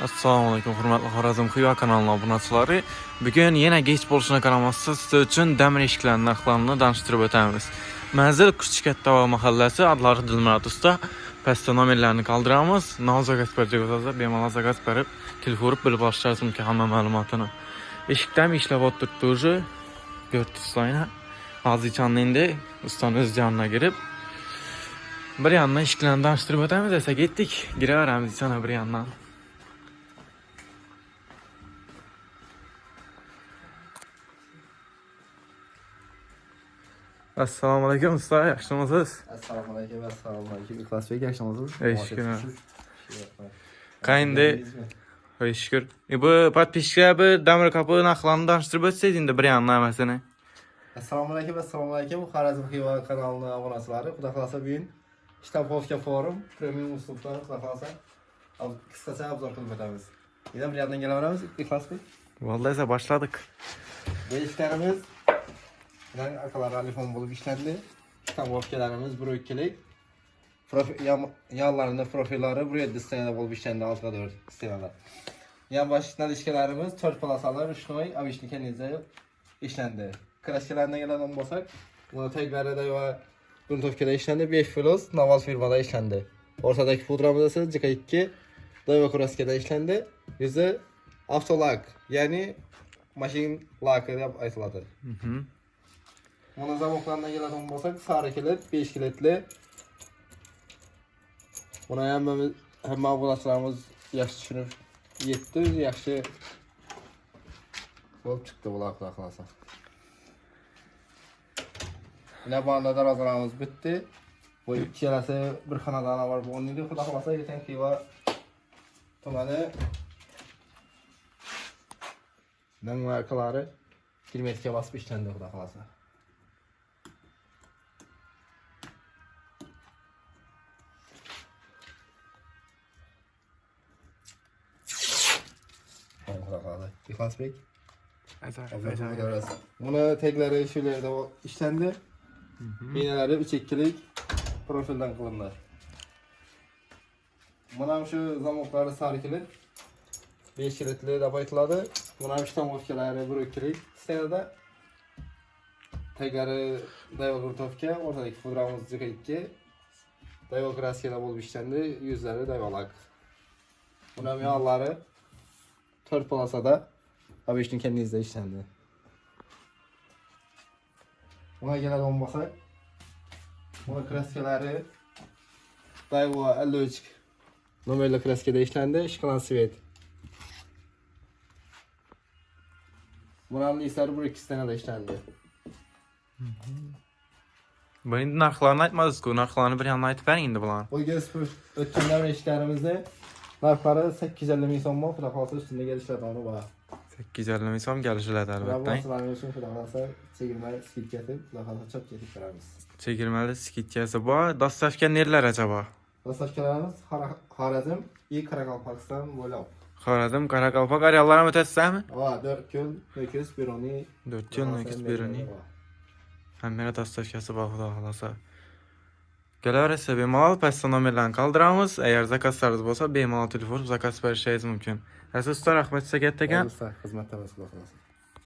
Assalamu alaykum, hurmatli Xorazm Xiva kanalına obunaçıları. Bugün yine geç boluşuna qaramasız sizlar üçün dəmir eşiklərinin narxlarını danışdırıb ötəmiz. Mənzil Küçükətdava mahalləsi adları Dilmurad usta. Pəstə nomerlərini qaldıramız. Nazə qəsbərcə gözəzə bemal azaqas bərib telefonu bilib başlarsın ki hamma məlumatını. Eşikdən işləv oturtduğu gördünüz sayına. Azıcanlı indi ustanın öz canına girib bir yandan eşiklərini danışdırıb ötəmiz. Əsə getdik. Girərəm sana bir yandan. Assalamu alaykum usta, yaxşımısınız? Assalamu alaykum. İxlas Bey, yaxşımısınız? Teşekkür. Qayindi. Teşekkür. Bu подписчикlar bir demir kapı narxlarını danışdırıb ötseydin də bir yandan məsələn. Assalamu alaykum. Xorazm Xiva kanalına abunəçiləri. Xuda xalasa bugün Ştapovka forum premium uslubları xuda xalasa qısaca obzor qılıb ötəmiz. Yine bir yandan gələ İxlas Bey. Vallahi isə başladık. Bu işlərimiz arkaları alifon bulup işlendi. Ştapovkalarımız buraya ikilik. Yanlarında profilleri buraya distenede bulup işlendi. Altıda 4 istenede. Yan başlıklar ilişkilerimiz 4 palasalar, 3 noy, avişli kendinize işlendi. Klasikelerine gelen olmasak, buna tekrar da Gruntofka'da işlendi. 5 filos, Naval firmada işlendi. Ortadaki pudramız ise CK2, Dayva Kuraske'da işlendi. Yüzü автолак, yani maşin lakı yap ayıtladı. Onun zamoklarına gelen olmasak, sarı kilit, 5 kilitli. Buna hem abunatçılarımız yaxşı düşünüp yetti, yaxşı olup çıktı bu laklarsa. Yine bu anda da razılarımız bitti. Bu iki yerası bir kanadana var. Bu onun idi. Xuda xalasa geçen Xiva tumanı markaları kilometreye basıp işlendi xuda xalasa. İxlas Bey. Bunu tekleri şöyle de işlendi. İğneleri 3-2'lik profilden kılındı. Buna şu zamokları sarı kilit 5 kilitli de baytladı. Buna şu tamokları 1-2'lik istenede tekleri Dayva Gruntofka, ortadaki pudramız CK2 Dayva Kraska'da bulup işlendi. Yüzleri Dayvalak. Buna miyalları 4 plasada avişli kendinizde işlendi. Buna gelen olmasa buna kraskeleri Dayva 53 numarayla kraskede işlendi. Şıkılan Svet. Bunun lisarı bu ikisine de işlendi. Bu indi narxlarını aytmadınız ki, narxlarını bir yandan aytıp indi bulan. O gözü ötümler ve işlerimizde narxları 850 min son var. Fırakası üstünde gelişlerdi onu var. 850 min som gəlişilədi əlbəttə. Rabasılarının üçün fırakası çekilmeli skit getir. Fırakası çok getir veremiz. Çekilməli skit bu. Dastavka nerlər acaba? Dostavkalarımız Xorazm, İyi Karakalpakistan, Volov. Xorazm, Qaraqalpaq areallara ötəsizmi? Va 4 gün, 9 bironi. 4 yıl, 9 bironi. Həmərə dastavkası baxıda xalasa. Gələrəsə bemalal pəstə nomerlərini qaldıramız. Əgər zakazlarınız olsa bemalal telefon zakaz verişəyiz mümkün. Əsas tutar rəhmət sizə gətdəkən. Xizmətdə məsul olasınız.